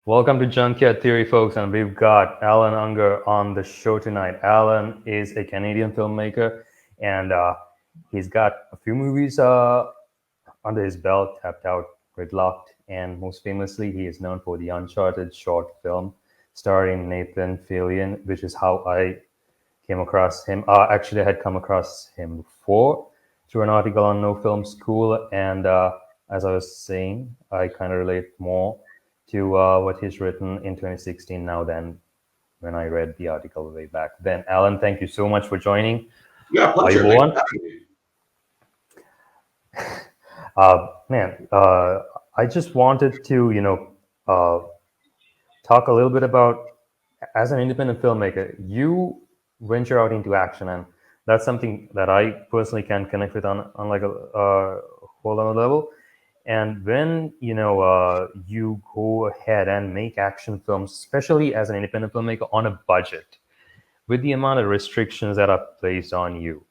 Welcome to Junkyard Theory, folks, and we've got Allan Ungar on the show tonight. Allan is a Canadian filmmaker, and he's got a few movies under his belt, tapped out, Gridlocked, and most famously, he is known for the Uncharted short film starring Nathan Fillion, which is how I came across him. Actually, I had come across him before through an article on No Film School, and as I was saying, I kind of relate more to what he's written in 2016 now than when I read the article way back then. Allan, thank you so much for joining. Yeah, pleasure. Ayubowan. Man, I just wanted to, talk a little bit about, as an independent filmmaker, you venture out into action, and that's something that I personally can connect with on like a whole other level. And when you go ahead and make action films, especially as an independent filmmaker on a budget, with the amount of restrictions that are placed on you,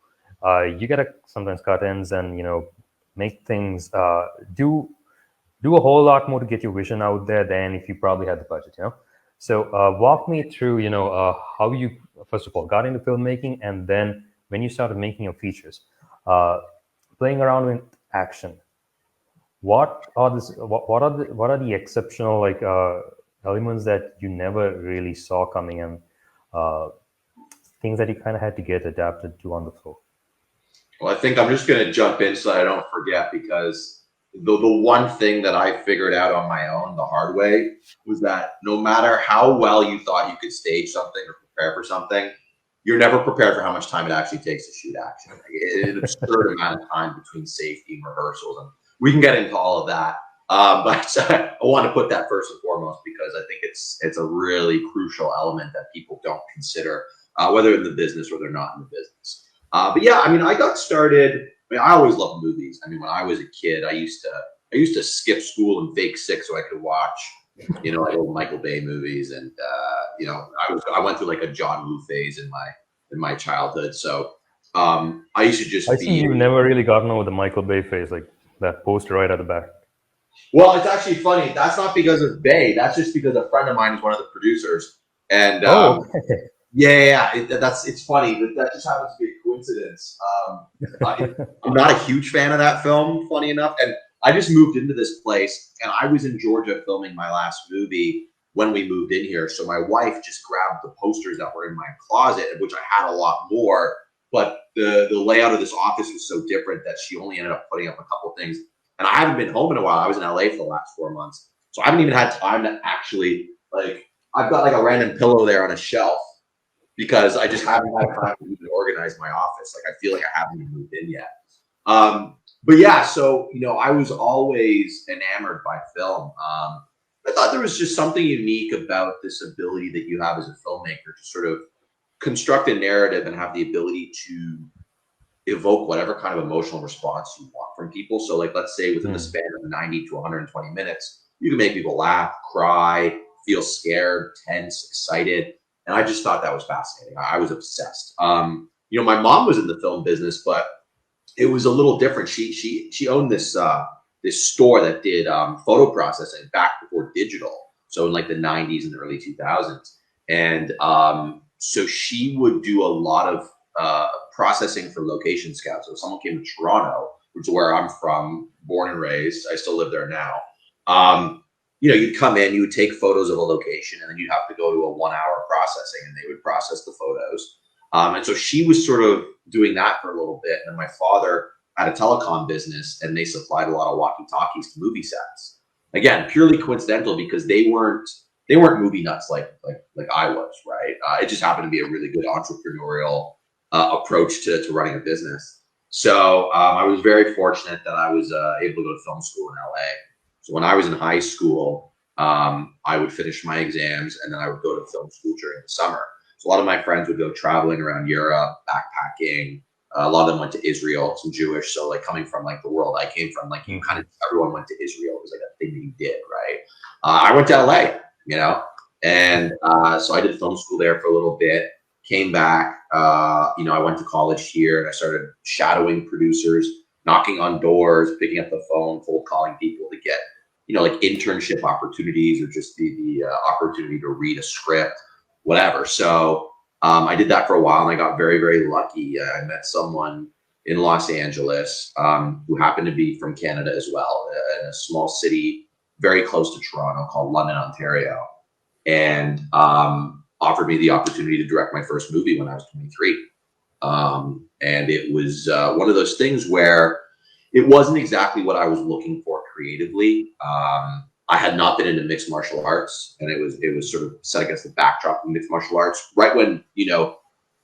you gotta sometimes cut ends and make things do a whole lot more to get your vision out there than if you probably had the budget. So walk me through how you first of all got into filmmaking, and then when you started making your features, playing around with action. What are the exceptional elements that you never really saw coming, and things that you kind of had to get adapted to on the floor? Well, I think I'm just going to jump in so I don't forget, because the one thing that I figured out on my own the hard way was that no matter how well you thought you could stage something or prepare for something, you're never prepared for how much time it actually takes to shoot action. Like, an absurd amount of time between safety and rehearsals, and we can get into all of that. But I want to put that first and foremost, because I think it's a really crucial element that people don't consider, whether in the business or they're not in the business. But yeah, I mean, I got started. I mean, I always loved movies. I mean, when I was a kid, I used to skip school and fake sick so I could watch, like old Michael Bay movies, and I went through like a John Woo phase in my childhood. So I used to just I see you've never really gotten over the Michael Bay phase, like that poster right at the back. Well, it's actually funny. That's not because of Bay. That's just because a friend of mine is one of the producers, and it's funny that just happens to be a coincidence. I'm not a huge fan of that film, funny enough, and I just moved into this place, and I was in Georgia filming my last movie when we moved in here. So my wife just grabbed the posters that were in my closet, of which I had a lot more, but the layout of this office was so different that she only ended up putting up a couple things. And I haven't been home in a while. I was in LA for the last 4 months, so I haven't even had time to actually, like, I've got like a random pillow there on a shelf, because I just haven't had time to even organize my office. Like, I feel like I haven't even moved in yet. But yeah, so, I was always enamored by film. I thought there was just something unique about this ability that you have as a filmmaker to sort of construct a narrative and have the ability to evoke whatever kind of emotional response you want from people. So, like, let's say within the span of 90 to 120 minutes, you can make people laugh, cry, feel scared, tense, excited. And I just thought that was fascinating. I was obsessed. My mom was in the film business, but it was a little different. She owned this store that did photo processing back before digital, so in like the 90s and the early 2000s. And so she would do a lot of processing for location scouts. So if someone came to Toronto, which is where I'm from, born and raised, I still live there now. You'd come in, you would take photos of a location, and then you'd have to go to a 1-hour processing, and they would process the photos. And so she was sort of doing that for a little bit. And then my father had a telecom business, and they supplied a lot of walkie-talkies to movie sets. Again, purely coincidental, because they weren't movie nuts like I was, right? It just happened to be a really good entrepreneurial approach to running a business. So I was very fortunate that I was able to go to film school in LA. So when I was in high school, I would finish my exams, and then I would go to film school during the summer. So a lot of my friends would go traveling around Europe, backpacking. A lot of them went to Israel, some Jewish. So, like, coming from like the world I came from, like, everyone went to Israel. It was like a thing that you did, right? I went to LA, and so I did film school there for a little bit. Came back, I went to college here, and I started shadowing producers, knocking on doors, picking up the phone, cold calling people to get like internship opportunities or just the opportunity to read a script, whatever. So I did that for a while, and I got very, very lucky. I met someone in Los Angeles who happened to be from Canada as well, in a small city very close to Toronto called London, Ontario, and offered me the opportunity to direct my first movie when I was 23. And it was one of those things where it wasn't exactly what I was looking for creatively. I had not been into mixed martial arts, and it was sort of set against the backdrop of mixed martial arts, right when,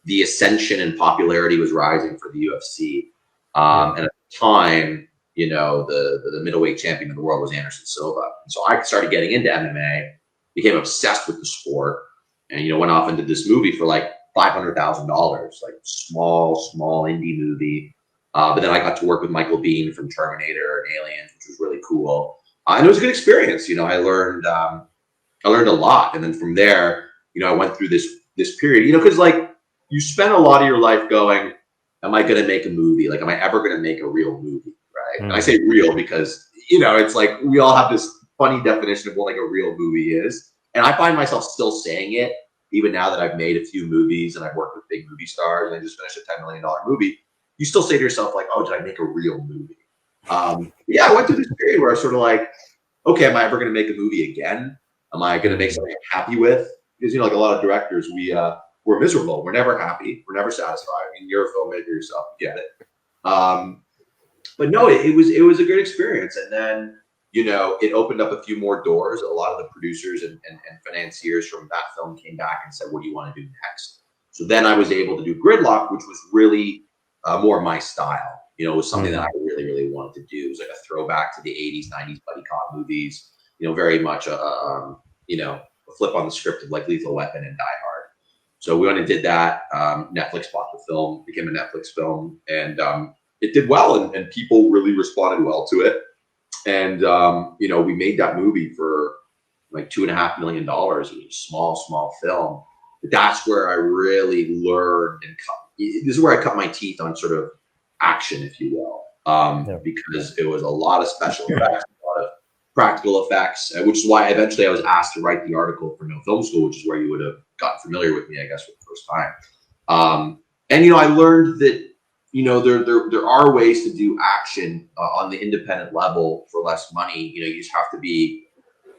the ascension and popularity was rising for the UFC. And at the time, the middleweight champion of the world was Anderson Silva. And so I started getting into MMA, became obsessed with the sport, and, went off and did this movie for like $500,000, like small indie movie. But then I got to work with Michael Biehn from Terminator and Aliens, which was really cool. And it was a good experience. I learned a lot. And then from there, I went through this period, because like you spend a lot of your life going, am I going to make a movie? Like, am I ever going to make a real movie? Right. And I say real because, it's like we all have this funny definition of what like a real movie is. And I find myself still saying it even now that I've made a few movies and I've worked with big movie stars and I just finished a $10 million movie. You still say to yourself, like, oh, did I make a real movie? I went through this period where I was sort of like, okay, am I ever going to make a movie again? Am I going to make something I'm happy with? Because, like a lot of directors, we're miserable. We're never happy. We're never satisfied. I mean, you're a filmmaker yourself. You get it. But no, it was a good experience. And then, it opened up a few more doors. A lot of the producers and financiers from that film came back and said, what do you want to do next? So then I was able to do Gridlock, which was really more my style. It was something that I really, really wanted to do. It was like a throwback to the 80s, 90s buddy cop movies, very much a flip on the script of like Lethal Weapon and Die Hard. So we went and did that. Netflix bought the film, became a Netflix film, and it did well, and people really responded well to it. And, we made that movie for like $2.5 million. It was a small film. But that's where I really learned this is where I cut my teeth on sort of action, if you will, because it was a lot of special effects, a lot of practical effects, which is why eventually I was asked to write the article for No Film School, which is where you would have gotten familiar with me, I guess, for the first time. And, I learned that, there are ways to do action on the independent level for less money. You just have to be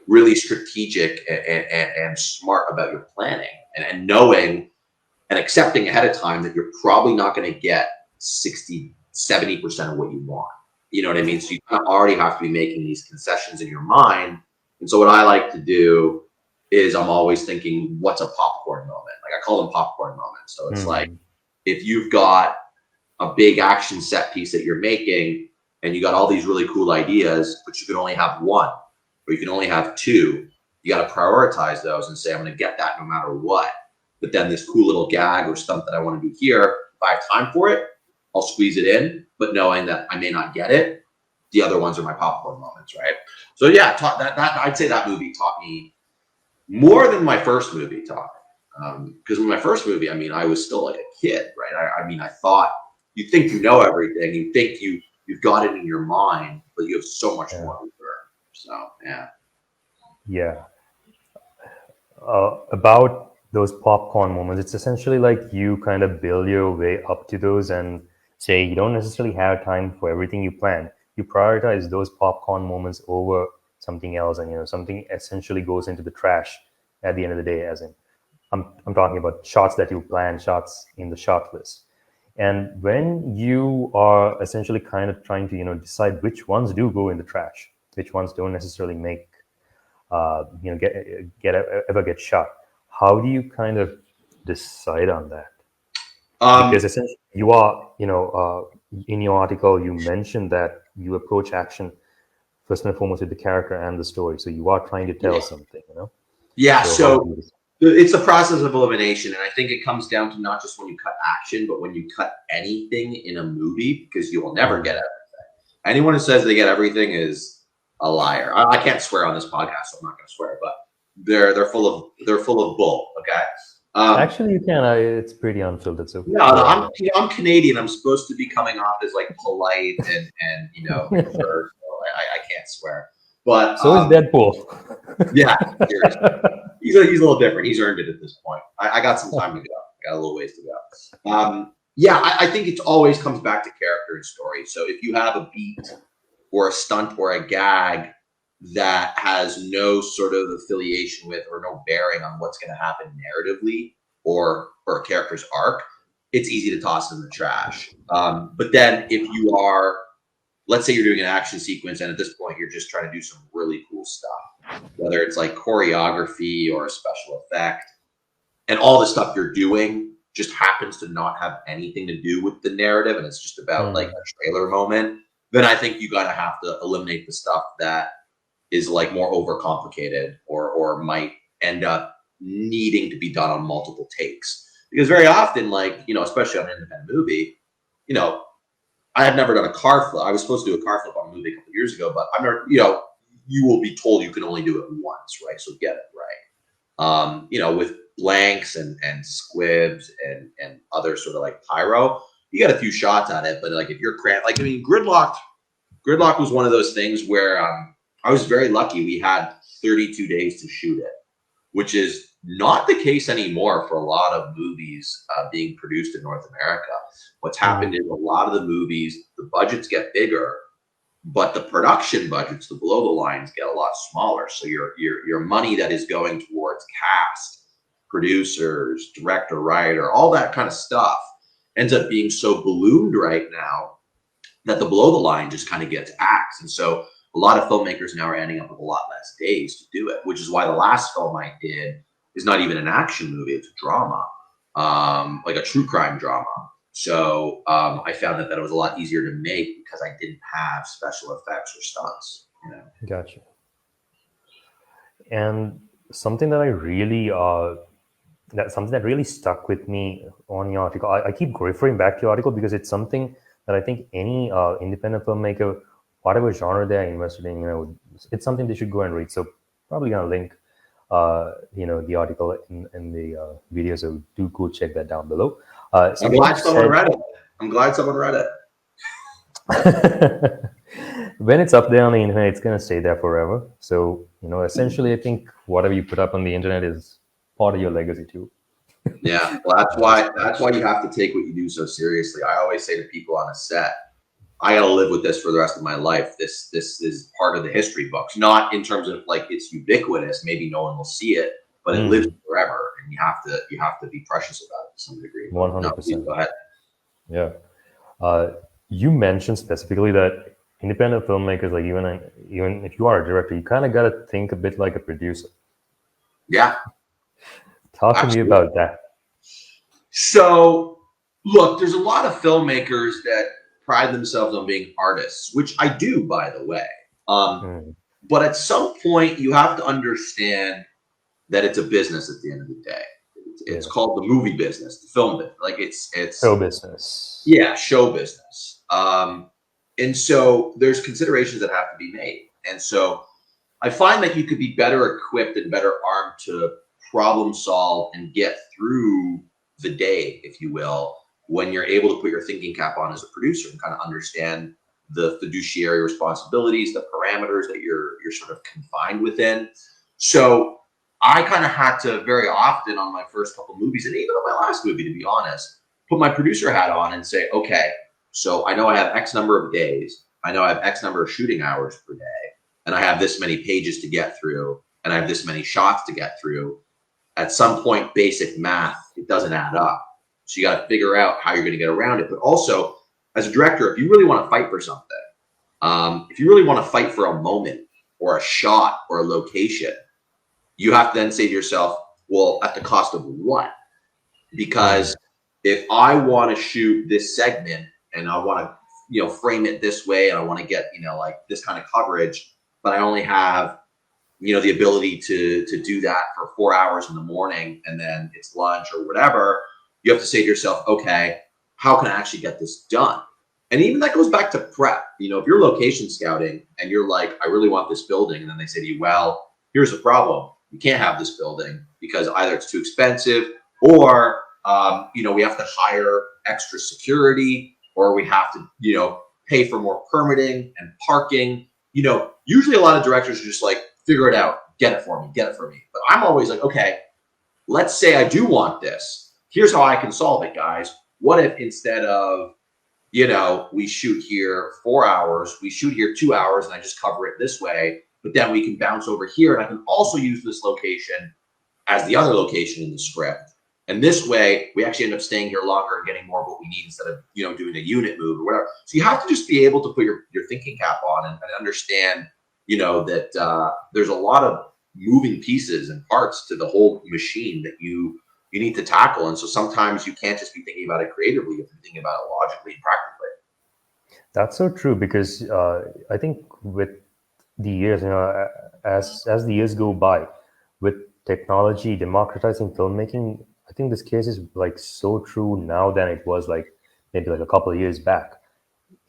really strategic and smart about your planning and knowing and accepting ahead of time that you're probably not going to get 60, 70% of what you want. You know what I mean? So you kind of already have to be making these concessions in your mind. And so what I like to do is I'm always thinking, what's a popcorn moment? Like I call them popcorn moments. So it's like, if you've got a big action set piece that you're making and you got all these really cool ideas, but you can only have one or you can only have two, you got to prioritize those and say, I'm going to get that no matter what. But then this cool little gag or stunt that I want to do here, if I have time for it, I'll squeeze it in, but knowing that I may not get it, the other ones are my popcorn moments, right? So yeah, that I'd say that movie taught me more than my first movie taught me. Because in my first movie, I mean, I was still like a kid, right? I mean, I thought you think you know everything, you think you've got it in your mind, but you have so much more to learn. So yeah. Yeah. About those popcorn moments, it's essentially like you kind of build your way up to those and say you don't necessarily have time for everything you plan. You prioritize those popcorn moments over something else, and something essentially goes into the trash at the end of the day. As in, I'm talking about shots that you plan, shots in the shot list. And when you are essentially kind of trying to decide which ones do go in the trash, which ones don't necessarily make ever get shot, how do you kind of decide on that? Because essentially you are, in your article, you mentioned that you approach action first and foremost with the character and the story. So you are trying to tell something, Yeah. So it's a process of elimination. And I think it comes down to not just when you cut action, but when you cut anything in a movie, because you will never get everything. Anyone who says they get everything is a liar. I can't swear on this podcast, so I'm not going to swear, but they're full of bull. Okay. Actually, you can. It's pretty unfiltered. So no, I'm Canadian. I'm supposed to be coming off as like polite and so I can't swear. But so is Deadpool. Yeah, he's a little different. He's earned it at this point. I got some time to go. I got a little ways to go. Yeah, I think it always comes back to character and story. So if you have a beat or a stunt or a gag that has no sort of affiliation with or no bearing on what's going to happen narratively or a character's arc, it's easy to toss in the trash. But then if you are, let's say you're doing an action sequence and at this point you're just trying to do some really cool stuff, whether it's like choreography or a special effect, and all the stuff you're doing just happens to not have anything to do with the narrative and it's just about like a trailer moment, then I think you gotta have to eliminate the stuff that is like more overcomplicated or might end up needing to be done on multiple takes. Because very often, like, you know, especially on an independent movie, you know, I have never done a car flip. I was supposed to do a car flip on a movie a couple of years ago, but I've never, you know, you will be told you can only do it once, right? So get it right. You know, with blanks and squibs and other sort of like pyro, you got a few shots at it, but like if you're like, I mean, Gridlock was one of those things where I was very lucky. We had 32 days to shoot it, which is not the case anymore for a lot of movies being produced in North America. What's happened is a lot of the movies, the budgets get bigger, but the production budgets, the below the lines, get a lot smaller. So your money that is going towards cast, producers, director, writer, all that kind of stuff ends up being so ballooned right now that the below the line just kind of gets axed. And so a lot of filmmakers now are ending up with a lot less days to do it, which is why the last film I did is not even an action movie, it's a drama, like a true crime drama. So I found that it was a lot easier to make because I didn't have special effects or stunts. You know? Gotcha. And something that I really, something that really stuck with me on your article, I keep referring back to your article because it's something that I think any independent filmmaker, whatever genre they're invested in, you know, it's something they should go and read. So probably gonna link, you know, the article in the video. So do go check that down below. I'm glad someone read it. I'm glad someone read it. When it's up there on the internet, it's gonna stay there forever. So, you know, essentially, I think whatever you put up on the internet is part of your legacy too. Yeah, well, that's why you have to take what you do so seriously. I always say to people on a set, I gotta live with this for the rest of my life. This is part of the history books, not in terms of like it's ubiquitous. Maybe no one will see it, but it lives forever, and you have to be precious about it to some degree. 100%. Go ahead. Yeah, you mentioned specifically that independent filmmakers, like even if you are a director, you kind of got to think a bit like a producer. Yeah. Talk to me about that. So, look, there's a lot of filmmakers that pride themselves on being artists, which I do, by the way. But at some point, you have to understand that it's a business at the end of the day. It's called the movie business, the film business. Like it's show business. Yeah, show business. And so there's considerations that have to be made. And so I find that you could be better equipped and better armed to problem solve and get through the day, if you will, when you're able to put your thinking cap on as a producer and kind of understand the fiduciary responsibilities, the parameters that you're sort of confined within. So I kind of had to very often on my first couple movies, and even on my last movie, to be honest, put my producer hat on and say, okay, so I know I have X number of days. I know I have X number of shooting hours per day, and I have this many pages to get through, and I have this many shots to get through. At some point, basic math, it doesn't add up. So you got to figure out how you're going to get around it. But also, as a director, if you really want to fight for something, if you really want to fight for a moment or a shot or a location, you have to then say to yourself, well, at the cost of what? Because if I want to shoot this segment and I want to, frame it this way and I want to get, like this kind of coverage, but I only have, the ability to do that for 4 hours in the morning and then it's lunch or whatever, you have to say to yourself, okay, how can I actually get this done? And even that goes back to prep. If you're location scouting and you're like, I really want this building. And then they say to you, well, here's the problem. You can't have this building because either it's too expensive or, we have to hire extra security or we have to, pay for more permitting and parking. usually a lot of directors are just like, figure it out, get it for me. But I'm always like, okay, let's say I do want this. Here's how I can solve it, guys. What if instead of, we shoot here 4 hours, we shoot here 2 hours, and I just cover it this way, but then we can bounce over here, and I can also use this location as the other location in the script. And this way, we actually end up staying here longer and getting more of what we need instead of, doing a unit move or whatever. So you have to just be able to put your thinking cap on and understand, that there's a lot of moving pieces and parts to the whole machine that you need to tackle. And so sometimes you can't just be thinking about it creatively, you have to be thinking about it logically and practically. That's so true, because I think with the years, as the years go by, with technology democratizing filmmaking, I think this case is like so true now than it was like maybe like a couple of years back.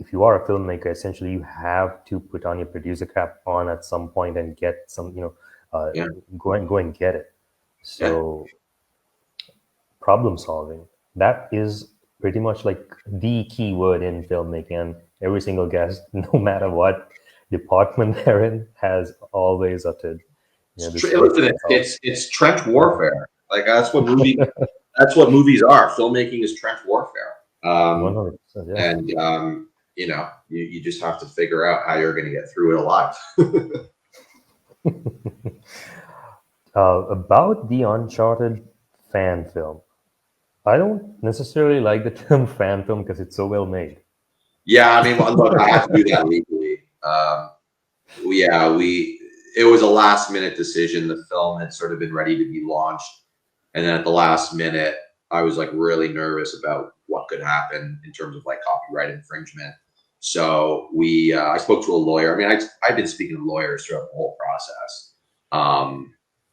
If you are a filmmaker, essentially you have to put on your producer cap on at some point and get some, go and get it. So problem solving, that is pretty much like the key word in filmmaking, and every single guest, no matter what department they're in, has always uttered. It's trench warfare. Like that's what movies are. Filmmaking is trench warfare. 100%, yeah. And you just have to figure out how you're going to get through it alive. About the Uncharted fan film, I don't necessarily like the term fan film because it's so well made. Yeah, I mean, look, I have to do that legally. It was a last minute decision. The film had sort of been ready to be launched, and then at the last minute, I was like really nervous about what could happen in terms of like copyright infringement. So I spoke to a lawyer. I mean, I've been speaking to lawyers throughout the whole process,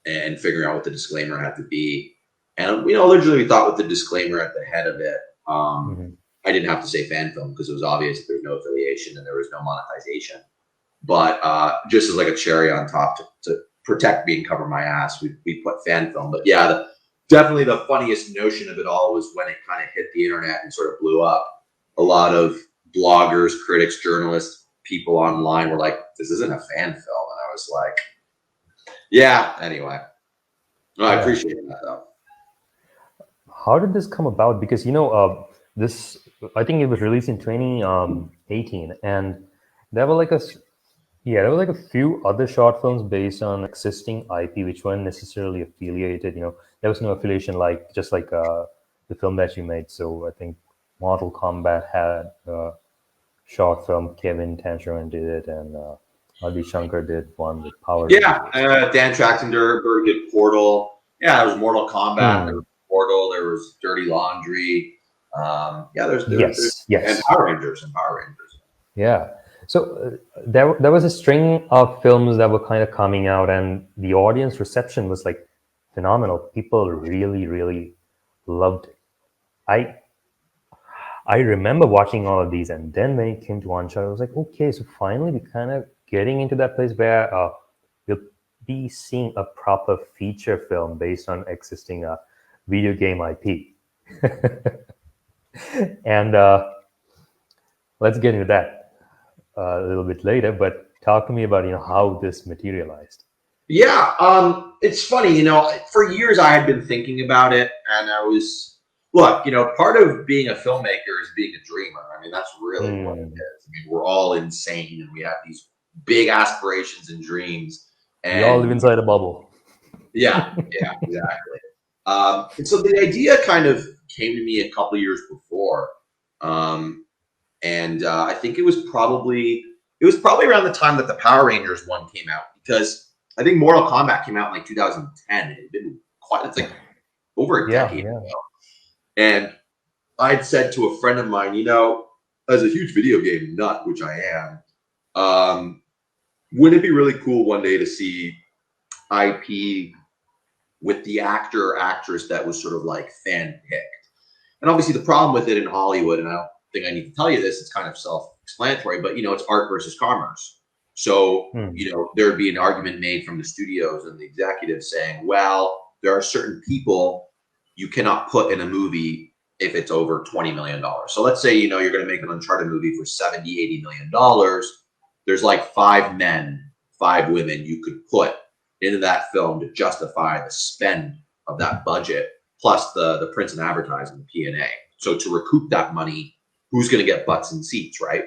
and figuring out what the disclaimer had to be. And originally we thought with the disclaimer at the head of it, I didn't have to say fan film because it was obvious that there's no affiliation and there was no monetization. But just as like a cherry on top to protect me and cover my ass, we put fan film. But yeah, definitely the funniest notion of it all was when it kind of hit the internet and sort of blew up. A lot of bloggers, critics, journalists, people online were like, "This isn't a fan film," and I was like, "Yeah." Anyway, I appreciate that though. How did this come about? Because this, I think it was released in 2018, and there were like a few other short films based on existing IP which weren't necessarily affiliated. There was no affiliation, just like the film that you made. So I think Mortal Kombat had a short film, Kevin Tancharoen did it, and Adi Shankar did one with Power. Yeah, Dan Trachtenberg did Portal. Yeah, there was Mortal Kombat. There was Portal. There was Dirty Laundry. There's and Power Rangers. Yeah. So there was a string of films that were kind of coming out, and the audience reception was like phenomenal. People really, really loved it. I remember watching all of these, and then when it came to Uncharted, I was like, okay, so finally we're kind of getting into that place where we'll be seeing a proper feature film based on existing video game IP. And let's get into that a little bit later, but talk to me about how this materialized. Yeah, it's funny, for years I had been thinking about it, and I was part of being a filmmaker is being a dreamer. I mean, that's really what it is. I mean, we're all insane and we have these big aspirations and dreams, and we all live inside a bubble. Yeah, exactly. And so the idea kind of came to me a couple of years before. And I think it was probably around the time that the Power Rangers one came out, because I think Mortal Kombat came out in like 2010. It had been it's like over a decade ago. And I'd said to a friend of mine, as a huge video game nut, which I am, wouldn't it be really cool one day to see IP with the actor or actress that was sort of like fan picked? And obviously the problem with it in Hollywood, and I don't think I need to tell you this, it's kind of self-explanatory, but it's art versus commerce. So, there would be an argument made from the studios and the executives saying, well, there are certain people you cannot put in a movie if it's over $20 million. So let's say, you're going to make an Uncharted movie for $70, $80 million. there's like 5 men, 5 women you could put into that film to justify the spend of that budget, plus the prints and advertising, the P&A. So to recoup that money, who's going to get butts in seats, right?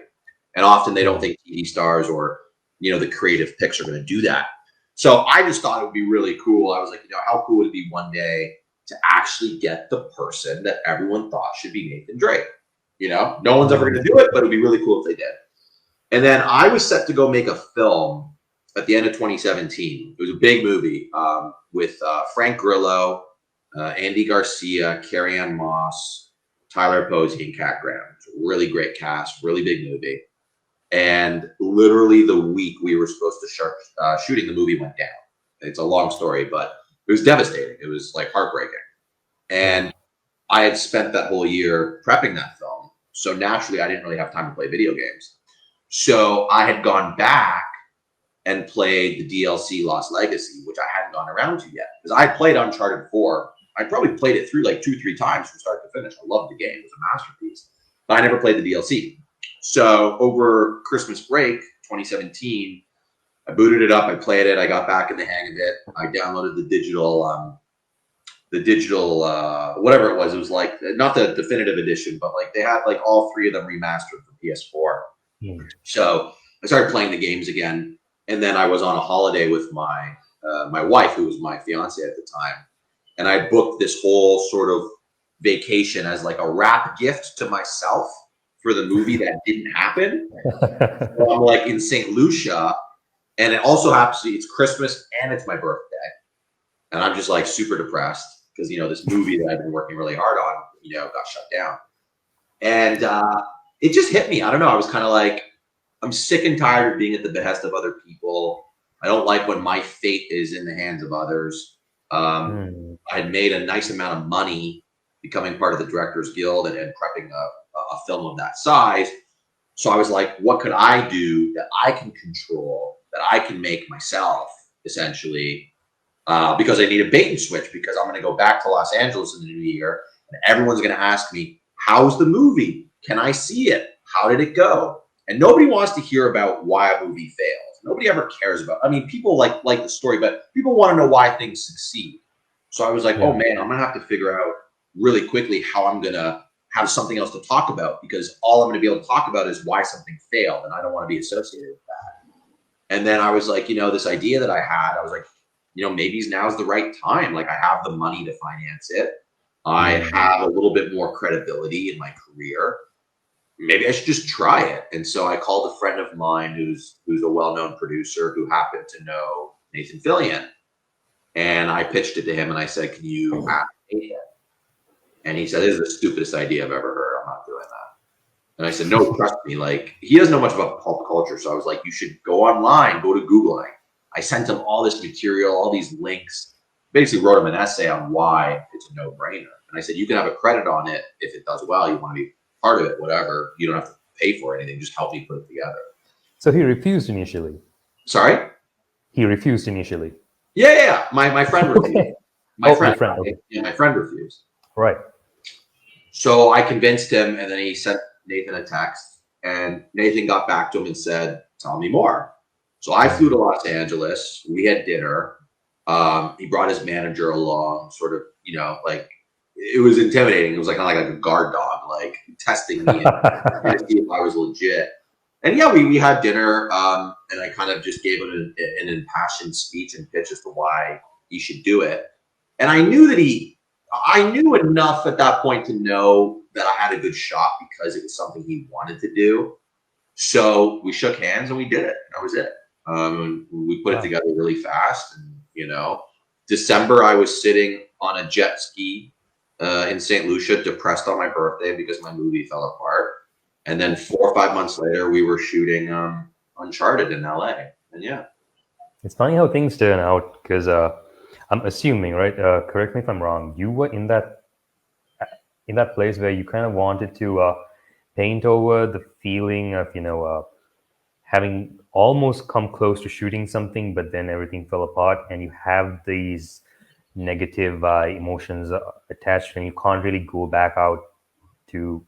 And often they don't think TV stars or, the creative picks are going to do that. So I just thought it would be really cool. I was like, how cool would it be one day to actually get the person that everyone thought should be Nathan Drake? No one's ever going to do it, but it'd be really cool if they did. And then I was set to go make a film at the end of 2017. It was a big movie with Frank Grillo, Andy Garcia, Carrie-Anne Moss, Tyler Posey, and Kat Graham. It's a really great cast, really big movie. And literally the week we were supposed to start shooting, the movie went down. It's a long story, but it was devastating. It was like heartbreaking. And I had spent that whole year prepping that film. So naturally, I didn't really have time to play video games. So I had gone back and played the DLC Lost Legacy, which I hadn't gone around to yet. Because I played Uncharted 4. I probably played it through like 2-3 times from start to finish. I loved the game. It was a masterpiece. But I never played the DLC. So over Christmas break, 2017, I booted it up. I played it. I got back in the hang of it. I downloaded the digital, whatever it was. It was like, not the definitive edition, but like they had like all 3 of them remastered for PS4. So I started playing the games again. And then I was on a holiday with my wife, who was my fiance at the time. And I booked this whole sort of vacation as like a wrap gift to myself for the movie that didn't happen. So I'm like in St. Lucia, and it also happens to be, it's Christmas and it's my birthday. And I'm just like super depressed because, this movie that I've been working really hard on, got shut down. And it just hit me. I don't know. I was kind of like, I'm sick and tired of being at the behest of other people. I don't like when my fate is in the hands of others. I had made a nice amount of money becoming part of the Directors Guild and prepping a film of that size. So I was like, what could I do that I can control, that I can make myself, essentially, because I need a bait and switch, because I'm going to go back to Los Angeles in the new year, and everyone's going to ask me, how's the movie? Can I see it? How did it go? And nobody wants to hear about why a movie fails. Nobody ever cares about, people like the story, but people want to know why things succeed. So I was like, oh man, I'm going to have to figure out really quickly how I'm going to have something else to talk about, because all I'm going to be able to talk about is why something failed, and I don't want to be associated with that. And then I was like, this idea that I had, I was like, maybe now's the right time. Like, I have the money to finance it. I have a little bit more credibility in my career. Maybe I should just try it. And so I called a friend of mine who's a well-known producer who happened to know Nathan Fillion. And I pitched it to him and I said, can you ask Nathan? And he said, this is the stupidest idea I've ever heard. I'm not doing that. And I said, no, trust me. Like, he doesn't know much about pulp culture. So I was like, you should go online, go to Google. I sent him all this material, all these links, basically wrote him an essay on why it's a no-brainer. And I said, you can have a credit on it if it does well. You want to be part of it, whatever. You don't have to pay for anything. Just help me put it together. So he refused initially. Sorry? He refused initially. Yeah. My friend refused. My friend refused. Right. So I convinced him, and then he sent Nathan a text, and Nathan got back to him and said, tell me more. So I flew to Los Angeles. We had dinner. He brought his manager along, sort of, like, it was intimidating. It was like a guard dog, like testing me and to see if I was legit. And yeah, we had dinner, and I kind of just gave him an impassioned speech and pitch as to why he should do it. And I knew I knew enough at that point to know that I had a good shot because it was something he wanted to do. So we shook hands and we did it. That was it. We put it together really fast. And, December, I was sitting on a jet ski in St. Lucia, depressed on my birthday because my movie fell apart. And then 4 or 5 months later, we were shooting Uncharted in LA. And yeah. It's funny how things turn out, because I'm assuming, right? Correct me if I'm wrong. You were in that place where you kind of wanted to paint over the feeling of, having almost come close to shooting something, but then everything fell apart, and you have these negative emotions attached, and you can't really go back out to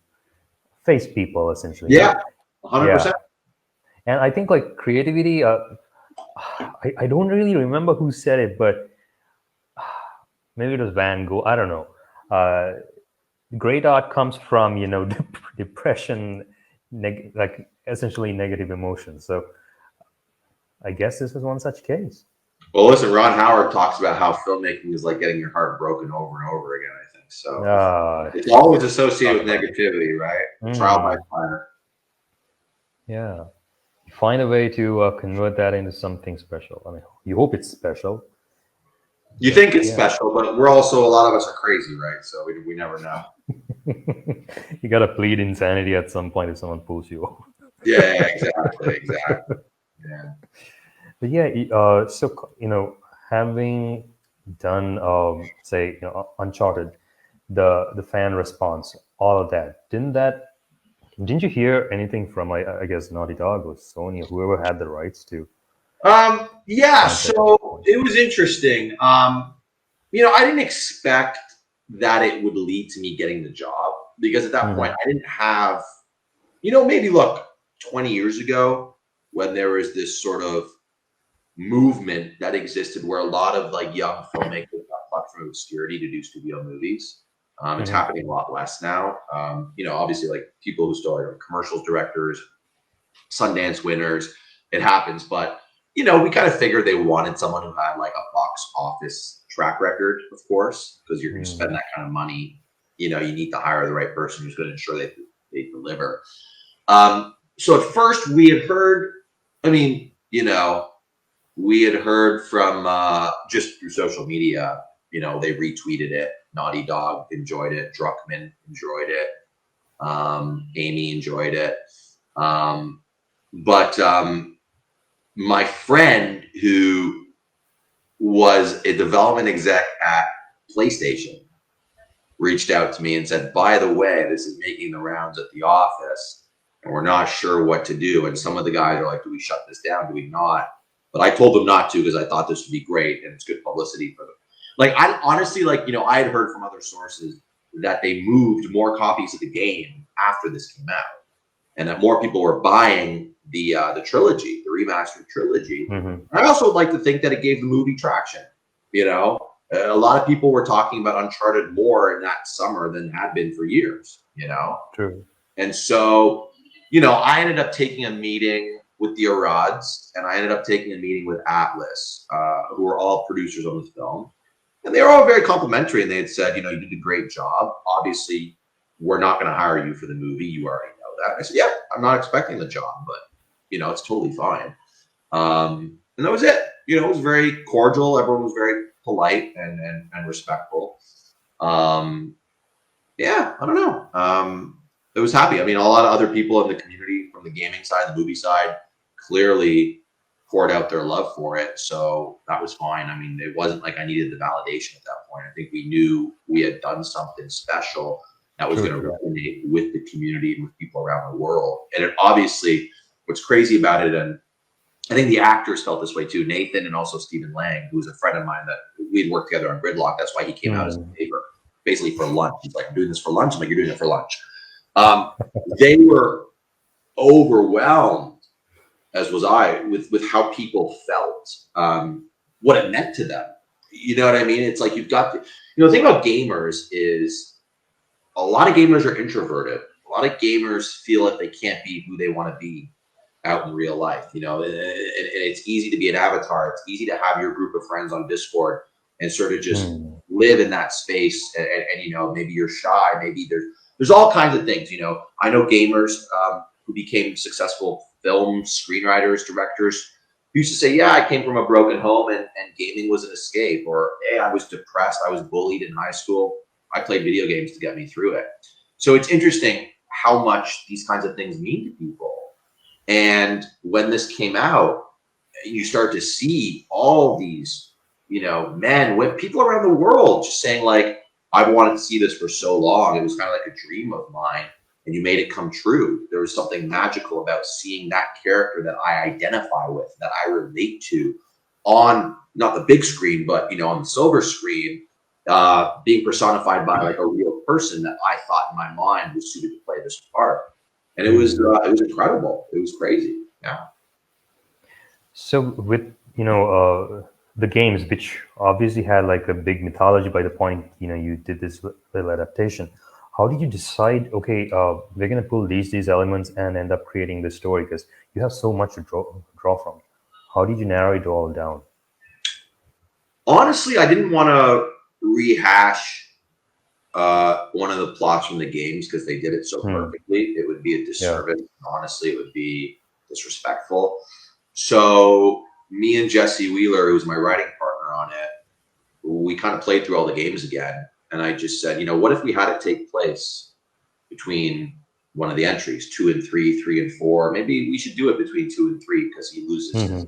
face people, essentially. Yeah, 100%. And I think like creativity, I don't really remember who said it, but maybe it was Van Gogh. I don't know. Great art comes from, you know, depression, like essentially negative emotions. So I guess this is one such case. Well, listen, Ron Howard talks about how filmmaking is like getting your heart broken over and over again, I think. So it's always associated with negativity, right? Trial by fire. Yeah. Find a way to convert that into something special. I mean, you hope it's special. You think it's special, but we're also, a lot of us are crazy, right? So we never know. You got to plead insanity at some point if someone pulls you over. Yeah, exactly. Yeah. But yeah, so, you know, having done, say, you know, Uncharted, the fan response, all of that, didn't you hear anything from, I guess, Naughty Dog or Sony or whoever had the rights to? Yeah, so it was interesting. You know, I didn't expect that it would lead to me getting the job, because at that point I didn't have, you know, maybe look, 20 years ago when there was this sort of movement that existed where a lot of like young filmmakers got plucked from obscurity to do studio movies. It's happening a lot less now. You know, obviously like people who still are commercials directors, Sundance winners, it happens, but you know, we kind of figured they wanted someone who had like a box office track record, of course, because you're going to spend that kind of money. You know, you need to hire the right person who's going to ensure they deliver. So at first we had heard, I mean, you know, we had heard from just through social media, you know, they retweeted it. Naughty Dog enjoyed it. Druckmann enjoyed it. Amy enjoyed it. But my friend, who was a development exec at PlayStation, reached out to me and said, by the way, this is making the rounds at the office and we're not sure what to do. And some of the guys are like, do we shut this down? Do we not? But I told them not to, because I thought this would be great and it's good publicity for them. Like, I honestly, like, you know, I had heard from other sources that they moved more copies of the game after this came out, and that more people were buying the trilogy, the remastered trilogy. I also like to think that it gave the movie traction. You know, a lot of people were talking about Uncharted more in that summer than had been for years. You know, true. And so, you know, I ended up taking a meeting with the Arads, and I ended up taking a meeting with Atlas, who were all producers on this film. And they were all very complimentary, and they had said, you know, you did a great job. Obviously, we're not going to hire you for the movie. You already know that. I said, yeah, I'm not expecting the job, but, you know, it's totally fine. And that was it. You know, it was very cordial. Everyone was very polite and respectful. Yeah, I don't know. It was happy. I mean, a lot of other people in the community from the gaming side, the movie side, clearly poured out their love for it. So that was fine. I mean, it wasn't like I needed the validation at that point. I think we knew we had done something special that was going to resonate with the community and with people around the world. And it obviously, what's crazy about it, and I think the actors felt this way too, Nathan and also Stephen Lang, who was a friend of mine that we'd worked together on Gridlock. That's why he came out as a neighbor, basically for lunch. He's like, I'm doing this for lunch. I'm like, you're doing it for lunch. They were overwhelmed, as was I, with how people felt, what it meant to them. You know what I mean? It's like you've got, you know, the thing about gamers is a lot of gamers are introverted. A lot of gamers feel like they can't be who they want to be out in real life, you know, and it's easy to be an avatar. It's easy to have your group of friends on Discord and sort of just live in that space. And, you know, maybe you're shy, maybe there's all kinds of things, you know. I know gamers who became successful film screenwriters, directors, who used to say, yeah, I came from a broken home and gaming was an escape, or hey, I was depressed, I was bullied in high school, I played video games to get me through it. So it's interesting how much these kinds of things mean to people. And when this came out, you start to see all these, you know, men, women, people around the world just saying like, I've wanted to see this for so long. It was kind of like a dream of mine, and you made it come true. There was something magical about seeing that character that I identify with, that I relate to on not the big screen, but, you know, on the silver screen, being personified by like a real person that I thought in my mind was suited to play this part. And it was incredible. It was crazy. Yeah. So with the games, which obviously had like a big mythology by the point you did this little adaptation, how did you decide? Okay, we're gonna pull these elements and end up creating this story because you have so much to draw from. How did you narrow it all down? Honestly, I didn't want to rehash one of the plots from the games because they did it so perfectly. It would be a disservice. Honestly, it would be disrespectful. So me and Jesse Wheeler, who was my writing partner on it, we kind of played through all the games again. And I just said, what if we had it take place between one of the entries, 2 and 3, 3 and 4? Maybe we should do it between 2 and 3 because he loses his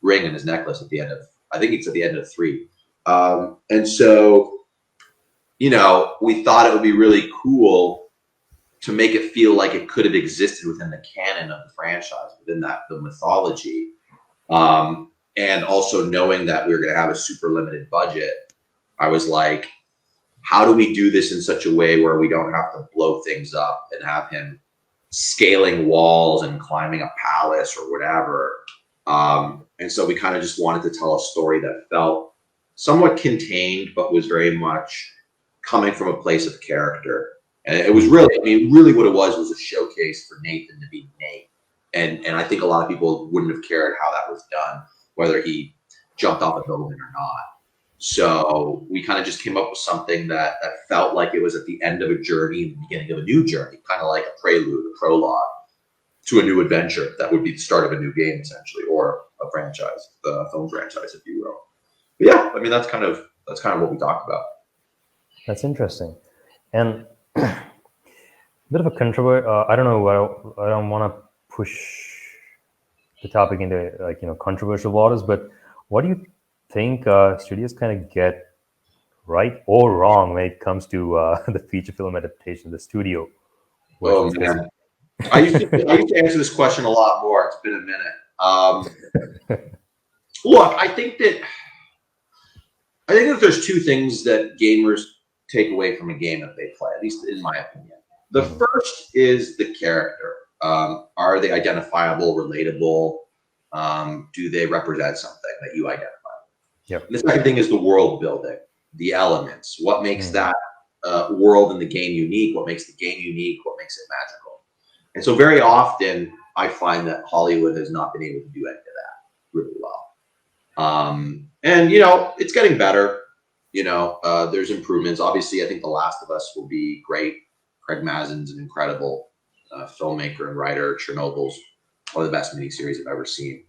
ring and his necklace at the end of, I think it's at the end of 3. And so, we thought it would be really cool to make it feel like it could have existed within the canon of the franchise, within the mythology. And also knowing that we were going to have a super limited budget, I was like, how do we do this in such a way where we don't have to blow things up and have him scaling walls and climbing a palace or whatever? And so we kind of just wanted to tell a story that felt somewhat contained, but was very much coming from a place of character. And it was really what it was a showcase for Nathan to be Nate. And I think a lot of people wouldn't have cared how that was done, whether he jumped off a building or not. So we kind of just came up with something that felt like it was at the end of a journey and the beginning of a new journey, kind of like a prelude, a prologue to a new adventure that would be the start of a new game, essentially, or a franchise, the film franchise, if you will. But yeah, I mean, that's kind of what we talked about. That's interesting. And a bit of a controversy. I don't know. I don't want to push the topic into controversial waters, but what do you think studios kind of get right or wrong when it comes to the feature film adaptation, the studio? Oh man, I used to answer this question a lot more. It's been a minute. Look, I think that there's two things that gamers take away from a game that they play, at least in my opinion. The first is the character. Are they identifiable, relatable? Do they represent something that you identify with? Yep. And the second thing is the world building, the elements. What makes that world in the game unique? What makes the game unique? What makes it magical? And so very often I find that Hollywood has not been able to do any of that really well. And it's getting better. There's improvements. Obviously, I think The Last of Us will be great. Craig Mazin's an incredible filmmaker and writer. Chernobyl's one of the best miniseries I've ever seen.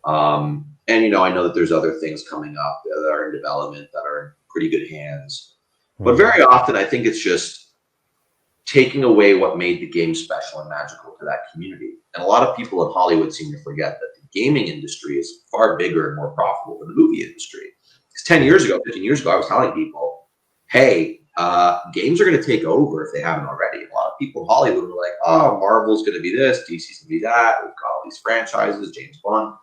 And I know that there's other things coming up that are in development that are in pretty good hands. But very often, I think it's just taking away what made the game special and magical to that community. And a lot of people in Hollywood seem to forget that the gaming industry is far bigger and more profitable than the movie industry. Because 10 years ago, 15 years ago, I was telling people, hey, games are going to take over if they haven't already. A lot of people in Hollywood were like, oh, Marvel's going to be this, DC's going to be that. We've got all these franchises, James Bond.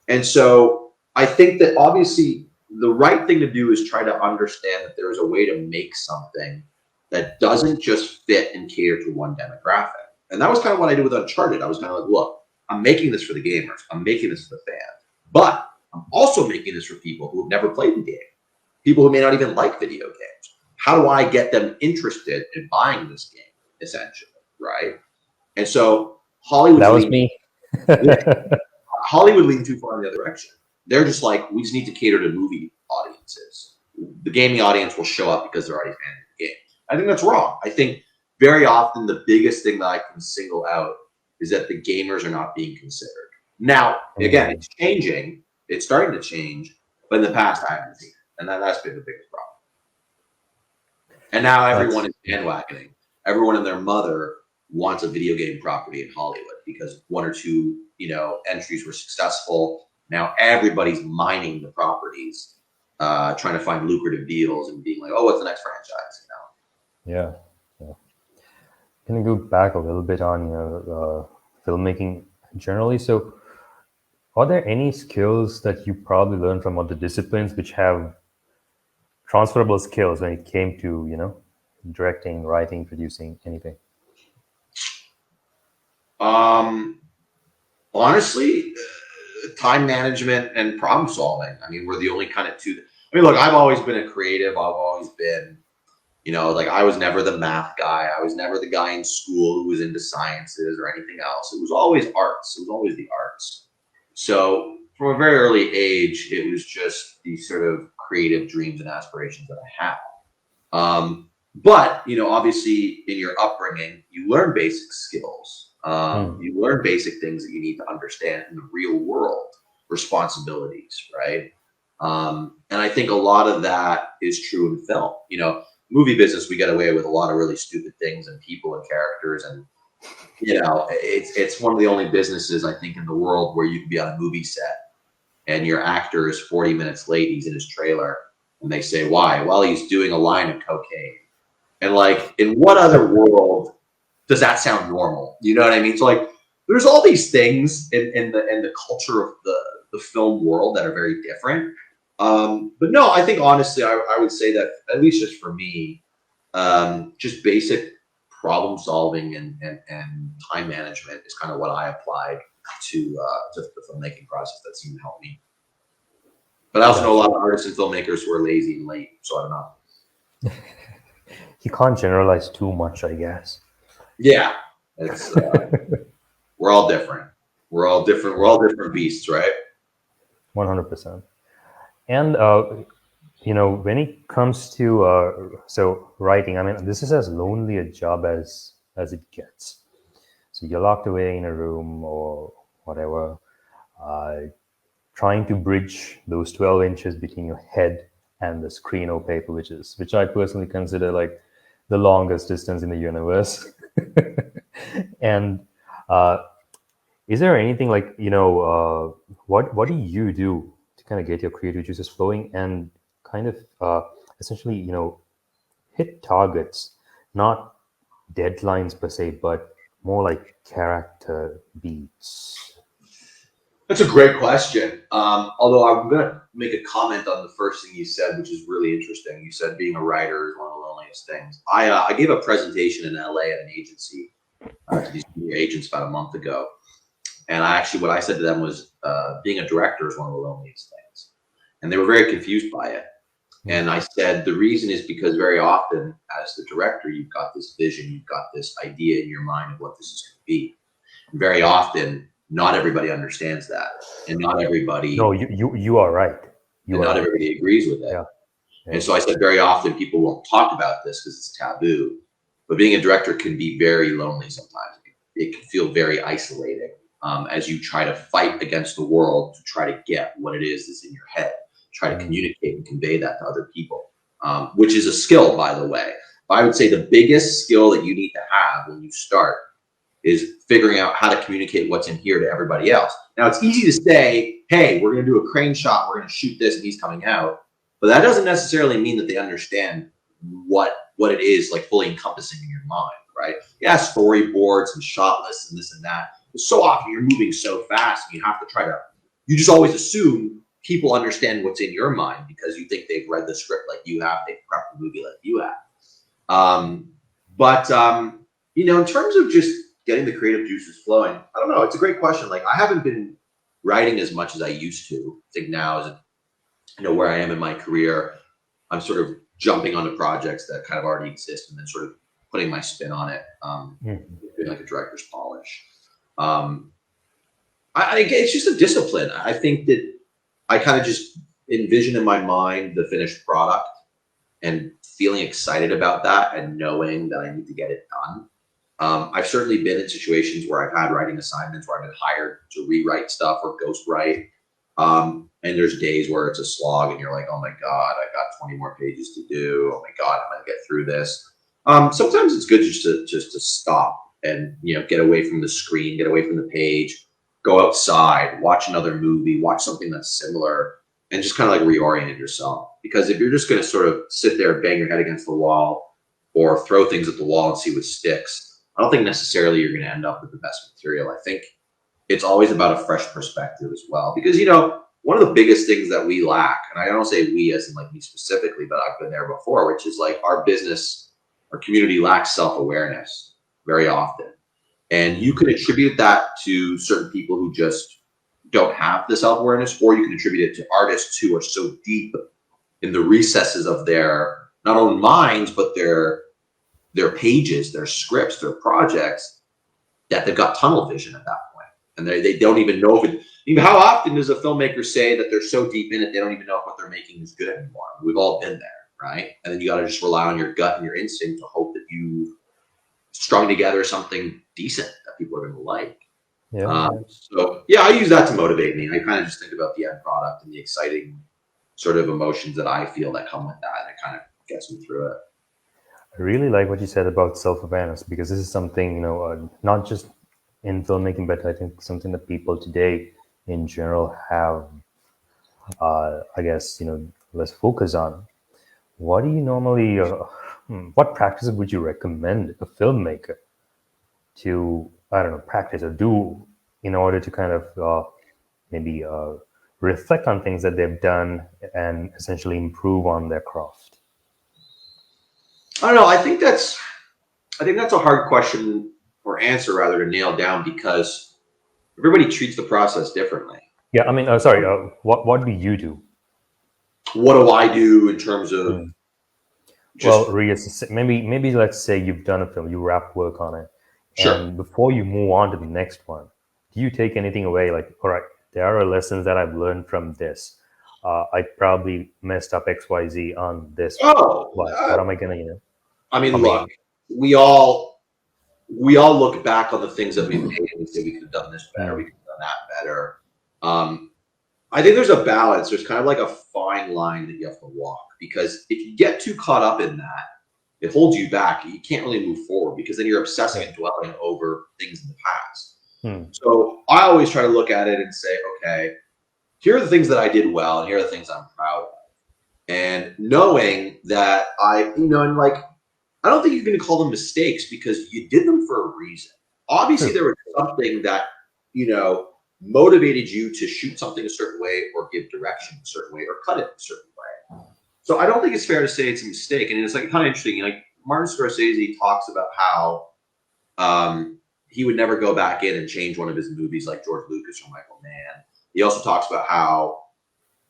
And so I think that obviously the right thing to do is try to understand that there is a way to make something that doesn't just fit and cater to one demographic. And that was kind of what I did with Uncharted. I was kind of like, look, I'm making this for the gamers. I'm making this for the fans. But I'm also making this for people who have never played the game, people who may not even like video games. How do I get them interested in buying this game, essentially, right? And so Hollywood— That was me. Hollywood leaned too far in the other direction. They're just like, we just need to cater to movie audiences. The gaming audience will show up because they're already fans of the game. I think that's wrong. I think very often the biggest thing that I can single out is that the gamers are not being considered. Now, again, it's changing. It's starting to change. But in the past, I haven't seen it. And that's been the biggest problem. And now everyone is bandwagoning. Everyone and their mother wants a video game property in Hollywood because one or two, entries were successful. Now everybody's mining the properties, trying to find lucrative deals and being like, oh, what's the next franchise? Yeah. Can we go back a little bit on filmmaking generally? So are there any skills that you probably learned from other disciplines which have transferable skills when it came to, directing, writing, producing, anything? Honestly, time management and problem solving. I mean, we're the only kind of two. I mean, look, I've always been a creative. I've always been, like I was never the math guy. I was never the guy in school who was into sciences or anything else. It was always arts. It was always the arts. So from a very early age, it was just these sort of creative dreams and aspirations that I had. But, obviously in your upbringing, you learn basic skills. You learn basic things that you need to understand in the real world, responsibilities, right? And I think a lot of that is true in film. Movie business, we get away with a lot of really stupid things and people and characters. And, it's one of the only businesses, I think, in the world where you can be on a movie set and your actor is 40 minutes late. He's in his trailer and they say, why? Well, he's doing a line of cocaine. And like, in what other world does that sound normal? You know what I mean? So there's all these things in the culture of the film world that are very different. But no, I think honestly, I would say that at least just for me, just basic problem solving and time management is kind of what I applied to the filmmaking process that seemed to help me. But I also know a lot of artists and filmmakers who are lazy and late, so I don't know. You can't generalize too much, I guess. Yeah, it's we're all different. We're all different. We're all different beasts, right? 100%. And when it comes to writing, I mean, this is as lonely a job as it gets. So you're locked away in a room or whatever, trying to bridge those 12 inches between your head and the screen or paper, which I personally consider like the longest distance in the universe. And is there anything like, what do you do to kind of get your creative juices flowing and kind of essentially, hit targets, not deadlines per se, but more like character beats? That's a great question. Although I'm going to make a comment on the first thing you said, which is really interesting. You said being a writer is one of the loneliest things. I gave a presentation in LA at an agency to these agents about a month ago. And what I said to them was being a director is one of the loneliest things. And they were very confused by it. And I said, the reason is because very often as the director, you've got this vision, you've got this idea in your mind of what this is going to be. And very often, not everybody understands that. And not everybody... No, you are right. Not everybody agrees with it. Yeah. Yeah. And so I said, very often people won't talk about this because it's taboo. But being a director can be very lonely sometimes. It can feel very isolating as you try to fight against the world to try to get what it is that's in your head, try to communicate and convey that to other people, which is a skill, by the way. I would say the biggest skill that you need to have when you start is figuring out how to communicate what's in here to everybody else. Now, it's easy to say, hey, we're going to do a crane shot, we're going to shoot this, and he's coming out. But that doesn't necessarily mean that they understand what it is like fully encompassing in your mind, right? Yeah, storyboards and shot lists and this and that. But so often you're moving so fast and you have to you just always assume people understand what's in your mind because you think they've read the script like you have, they've prepped the movie like you have. In terms of just getting the creative juices flowing, I don't know. It's a great question. Like, I haven't been writing as much as I used to. I think now, as where I am in my career, I'm sort of jumping onto projects that kind of already exist and then sort of putting my spin on it, doing like a director's polish. I think it's just a discipline. I think that I kind of just envision in my mind the finished product and feeling excited about that and knowing that I need to get it done. I've certainly been in situations where I've had writing assignments where I've been hired to rewrite stuff or ghostwrite. And there's days where it's a slog and you're like, oh my God, I got 20 more pages to do. Oh my God, I'm going to get through this. Sometimes it's good just to stop and, get away from the screen, get away from the page, go outside, watch another movie, watch something that's similar, and just kind of like reorient yourself. Because if you're just going to sort of sit there, bang your head against the wall or throw things at the wall and see what sticks, I don't think necessarily you're going to end up with the best material. I think it's always about a fresh perspective as well. Because, one of the biggest things that we lack, and I don't say we as in like me specifically, but I've been there before, which is like our community lacks self-awareness very often. And you can attribute that to certain people who just don't have the self-awareness, or you can attribute it to artists who are so deep in the recesses of their not only minds, but their pages, their scripts, their projects, that they've got tunnel vision at that point. And they don't even know if it, even how often does a filmmaker say that they're so deep in it, they don't even know if what they're making is good anymore. We've all been there, right? And then you got to just rely on your gut and your instinct to hope that you've strung together something decent that people are going to like. So yeah, I use that to motivate me. I kind of just think about the end product and the exciting sort of emotions that I feel that come with that. And it kind of gets me through it. I really like what you said about self-awareness, because this is something, not just in filmmaking, but I think something that people today in general have, I guess, less focus on. What do you normally, what practices would you recommend a filmmaker to, I don't know, practice or do in order to kind of maybe reflect on things that they've done and essentially improve on their craft? I don't know. I think that's a hard question or answer rather to nail down, because everybody treats the process differently. Yeah, I mean, sorry. What do you do? What do I do in terms of? Maybe let's say you've done a film, you wrap work on it, sure. And before you move on to the next one, do you take anything away? Like, all right, there are lessons that I've learned from this. I probably messed up XYZ on this. What am I gonna, I mean, look, we all look back on the things that we've made and say we could have done this better, we could have done that better. I think there's a balance. There's kind of like a fine line that you have to walk, because if you get too caught up in that, it holds you back. You can't really move forward, because then you're obsessing and dwelling over things in the past. So I always try to look at it and say, okay, here are the things that I did well, and here are the things I'm proud of. And knowing that I don't think you're going to call them mistakes, because you did them for a reason. Obviously, there was something that, motivated you to shoot something a certain way, or give direction a certain way, or cut it a certain way. So I don't think it's fair to say it's a mistake. And it's like kind of interesting. Like Martin Scorsese talks about how he would never go back in and change one of his movies like George Lucas or Michael Mann. He also talks about how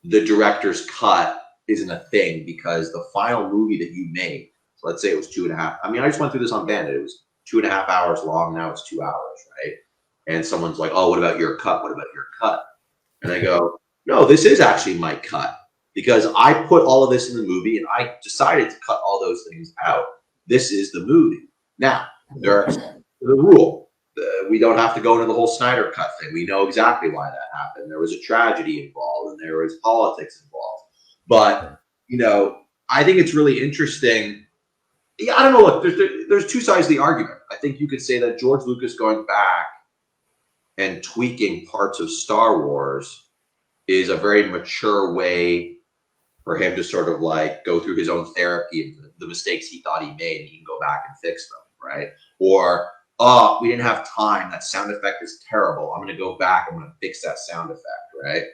the director's cut isn't a thing, because the final movie that you made, so let's say it was 2.5. I mean, I just went through this on Bandit. It was 2.5 hours long. Now it's 2 hours, right? And someone's like, oh, what about your cut? What about your cut? And I go, no, this is actually my cut, because I put all of this in the movie and I decided to cut all those things out. This is the movie. Now, there's the rule. We don't have to go into the whole Snyder cut thing. We know exactly why that happened. There was a tragedy involved and there was politics involved. But, I think it's really interesting. Yeah, I don't know. Look, there's two sides to the argument. I think you could say that George Lucas going back and tweaking parts of Star Wars is a very mature way for him to sort of like go through his own therapy of the mistakes he thought he made, and he can go back and fix them, right? Or, oh, we didn't have time. That sound effect is terrible. I'm going to go back. I'm going to fix that sound effect, right?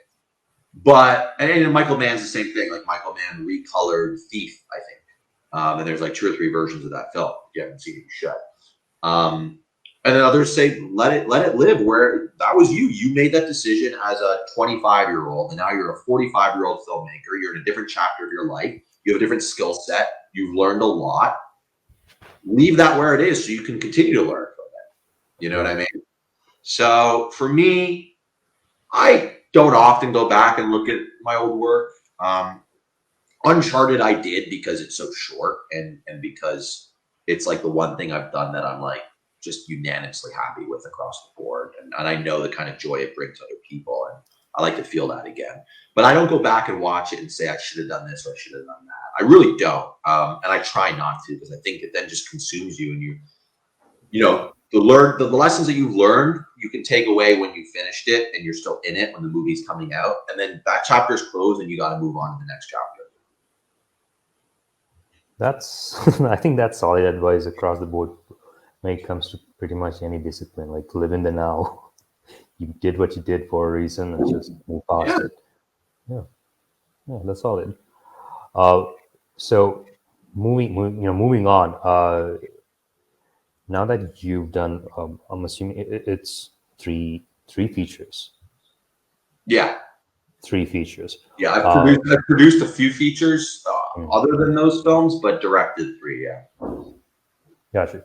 But, and Michael Mann's the same thing. Like Michael Mann recolored Thief, I think. And there's like 2 or 3 versions of that film. If you haven't seen it, you should. And then others say, let it live, where that was you. You made that decision as a 25-year-old, and now you're a 45-year-old filmmaker. You're in a different chapter of your life. You have a different skill set. You've learned a lot. Leave that where it is so you can continue to learn from it. You know what I mean? So for me, I don't often go back and look at my old work. Uncharted I did, because it's so short, and because it's like the one thing I've done that I'm like just unanimously happy with across the board. And I know the kind of joy it brings other people, and I like to feel that again. But I don't go back and watch it and say I should have done this or I should have done that. I really don't. And I try not to, because I think it then just consumes you, and the lessons that you've learned, you can take away when you finished it and you're still in it when the movie's coming out. And then that chapter's closed and you got to move on to the next chapter. I think that's solid advice across the board when it comes to pretty much any discipline. Like, live in the now. You did what you did for a reason, and just move past it. Yeah, that's solid. So moving on. Now that you've done, I'm assuming it's three features. Yeah. 3 features. Yeah, I've produced a few features other than those films, but directed 3. Yeah. Gotcha.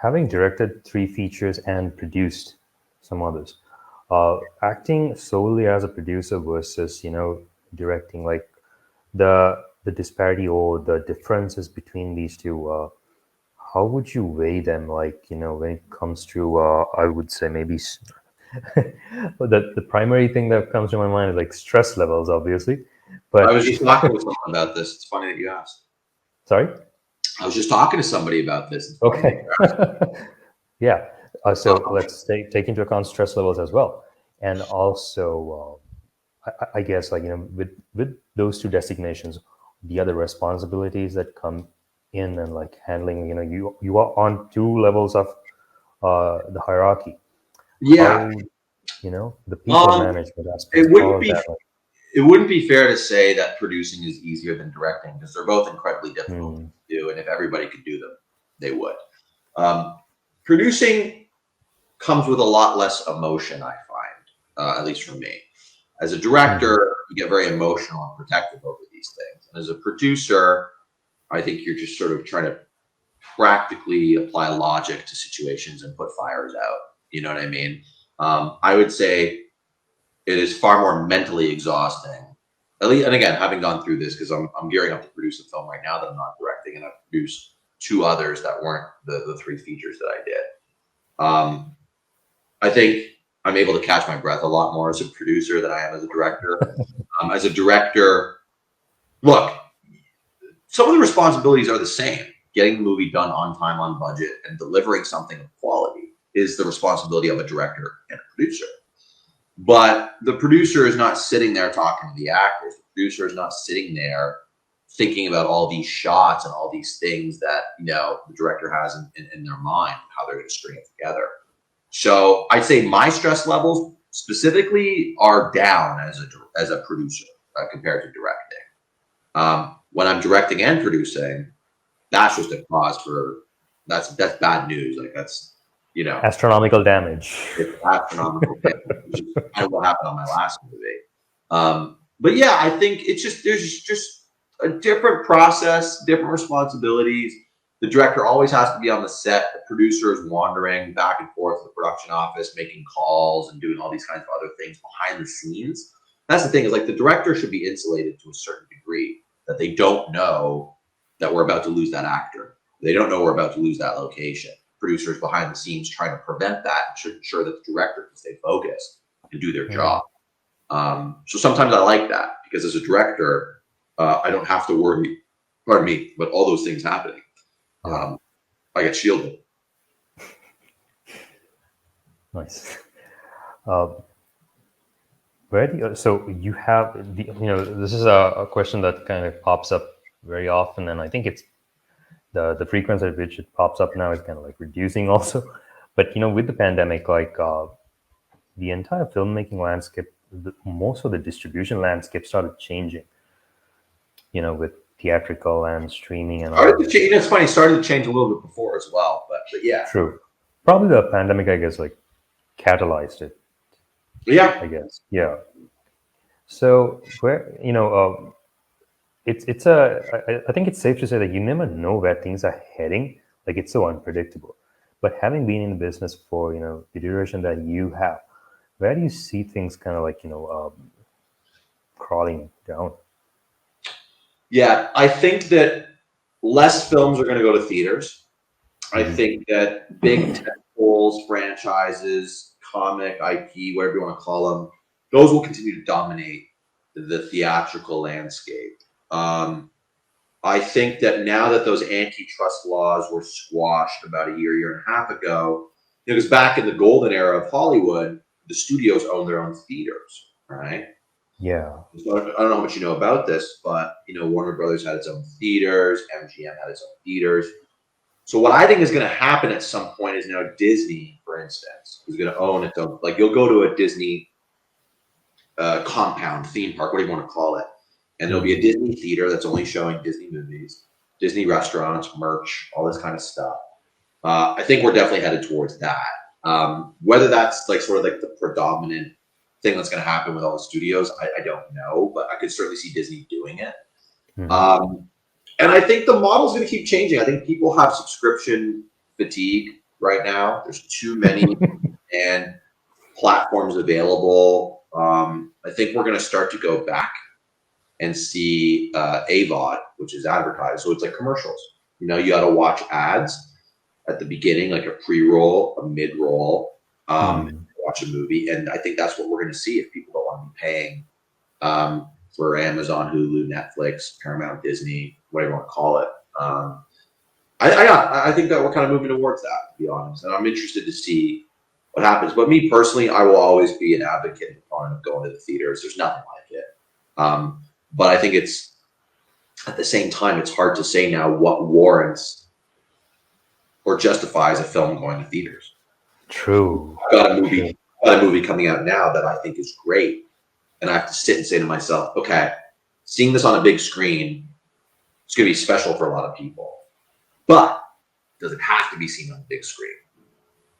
Having directed 3 features and produced some others, acting solely as a producer versus directing, like the disparity or the differences between these two. How would you weigh them? Like when it comes to, I would say maybe the primary thing that comes to my mind is like stress levels, obviously. But I was just talking with someone about this. It's funny that you asked. sorry. I was just talking to somebody about this. Okay. Yeah. So let's take into account stress levels as well, and also I guess like with those 2 designations, the other responsibilities that come in and like handling you are on 2 levels of the hierarchy. Yeah. How, the people management aspect. It wouldn't be fair to say that producing is easier than directing, because they're both incredibly difficult to do, and if everybody could do them, they would. Producing comes with a lot less emotion, I find, at least for me. As a director, you get very emotional and protective over these things. And as a producer, I think you're just sort of trying to practically apply logic to situations and put fires out. You know what I mean? I would say it is far more mentally exhausting. At least, and again, having gone through this, because I'm gearing up to produce a film right now that I'm not directing, and I've produced 2 others that weren't the 3 features that I did. I think I'm able to catch my breath a lot more as a producer than I am as a director. As a director, look, some of the responsibilities are the same. Getting the movie done on time, on budget, and delivering something of quality is the responsibility of a director and a producer. But the producer is not sitting there talking to the actors. The producer is not sitting there thinking about all these shots and all these things that the director has in their mind, how they're going to string it together. So I'd say my stress levels specifically are down as a producer compared to directing. When I'm directing and producing, that's just a cause for that's bad news. Like that's astronomical damage. It's astronomical damage, which is kind of what happened on my last movie. But yeah, I think there's just a different process, different responsibilities. The director always has to be on the set. The producer is wandering back and forth to the production office, making calls and doing all these kinds of other things behind the scenes. That's the thing, is like the director should be insulated to a certain degree, that they don't know that we're about to lose that actor. They don't know we're about to lose that location. Producers behind the scenes trying to prevent that and should ensure that the director can stay focused and do their job. So sometimes I like that, because as a director, I don't have to worry, pardon me, but all those things happening. I get shielded. Nice. So you have this is a question that kind of pops up very often, and I think it's the frequency at which it pops up now is kind of like reducing also. But with the pandemic, like the entire filmmaking landscape, most of the distribution landscape started changing. With theatrical and streaming and all. It's funny. It started to change a little bit before as well, but yeah. True. Probably the pandemic, I guess, like catalyzed it. Yeah. I guess. Yeah. So where I think it's safe to say that you never know where things are heading. Like it's so unpredictable. But having been in the business for the duration that you have, where do you see things kind of like crawling down? Yeah, I think that less films are going to go to theaters. I think that big tentpoles, franchises, comic IP, whatever you want to call them, those will continue to dominate the theatrical landscape. I think that now that those antitrust laws were squashed about a year and a half ago, because back in the golden era of Hollywood, the studios owned their own theaters, right? Yeah. So I don't know how much you know about this, but Warner Brothers had its own theaters, MGM had its own theaters. So what I think is going to happen at some point is Disney, for instance, is going to own its own. Like you'll go to a Disney compound, theme park, whatever you want to call it, and there'll be a Disney theater that's only showing Disney movies, Disney restaurants, merch, all this kind of stuff. I think we're definitely headed towards that. Whether that's like sort of like the predominant thing that's going to happen with all the studios. I don't know, but I could certainly see Disney doing it. Mhm. And I think the model's going to keep changing. I think people have subscription fatigue right now. There's too many and platforms available. I think we're going to start to go back and see AVOD, which is advertised. So it's like commercials. You know, you got to watch ads at the beginning, like a pre-roll, a mid-roll, watch a movie. And I think that's what we're going to see if people don't want to be paying for Amazon, Hulu, Netflix, Paramount, Disney, whatever you want to call it. I think that we're kind of moving towards that, to be honest. And I'm interested to see what happens. But me personally, I will always be an advocate and proponent of going to the theaters. There's nothing like it. But I think it's, at the same time, it's hard to say now what warrants or justifies a film going to theaters. True. I've got a movie coming out now that I think is great. And I have to sit and say to myself, okay, seeing this on a big screen, it's going to be special for a lot of people. But does it have to be seen on a big screen?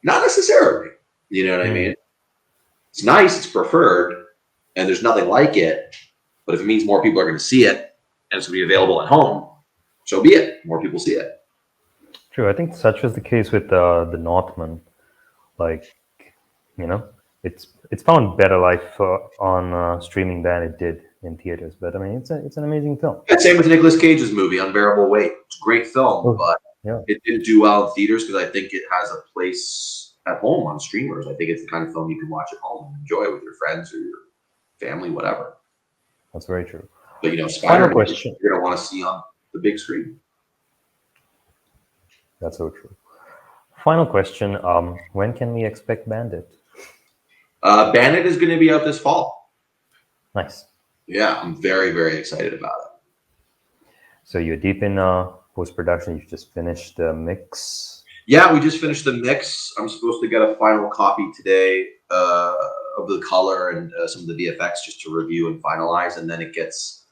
Not necessarily. You know what I mean? It's nice, it's preferred, and there's nothing like it. But if it means more people are going to see it and it's going to be available at home, so be it. More people see it. True. I think such was the case with the Northman. Like, you know, it's found better life on streaming than it did in theaters. But I mean, it's an amazing film. Yeah, same with Nicolas Cage's movie Unbearable Weight. It's a great film, but it didn't do well in theaters because I think it has a place at home on streamers. I think it's the kind of film you can watch at home and enjoy with your friends or your family, whatever. That's very true. But you know, Spider-Man, you're gonna want to see on the big screen. That's so true. Final question: when can we expect Bandit? Bandit is going to be out this fall. Nice. Yeah, I'm very, very excited about it. So you're deep in post-production. You just finished the mix. Yeah, we just finished the mix. I'm supposed to get a final copy today of the color and some of the VFX just to review and finalize, and then it gets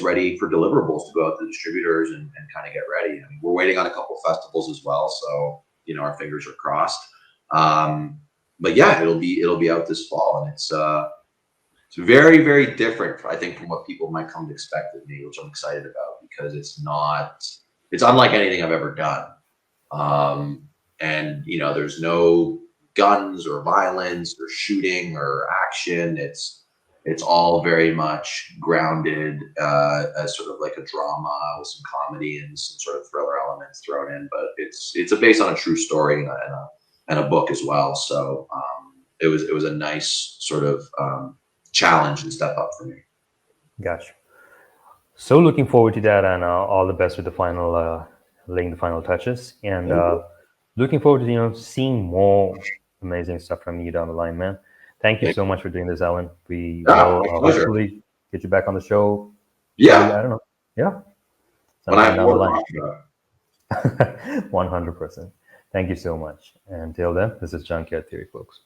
ready for deliverables to go out to distributors and kind of get ready. I mean, we're waiting on a couple of festivals as well, so you know our fingers are crossed. But yeah, it'll be out this fall, and it's very, very different, I think, from what people might come to expect of me, which I'm excited about because it's unlike anything I've ever done. And you know, there's no guns or violence or shooting or action. It's all very much grounded as sort of like a drama with some comedy and some sort of thriller elements thrown in. But it's based on a true story and a book as well. So it was a nice sort of challenge and step up for me. Gotcha. So looking forward to that, and all the best with the final laying the final touches, and looking forward to seeing more amazing stuff from you down the line, man. Thank you so much for doing this, Allan. We will hopefully get you back on the show. Yeah. I don't know. Yeah. When I have more line. 100%. Thank you so much. Until then, this is Junkyard Theory, folks.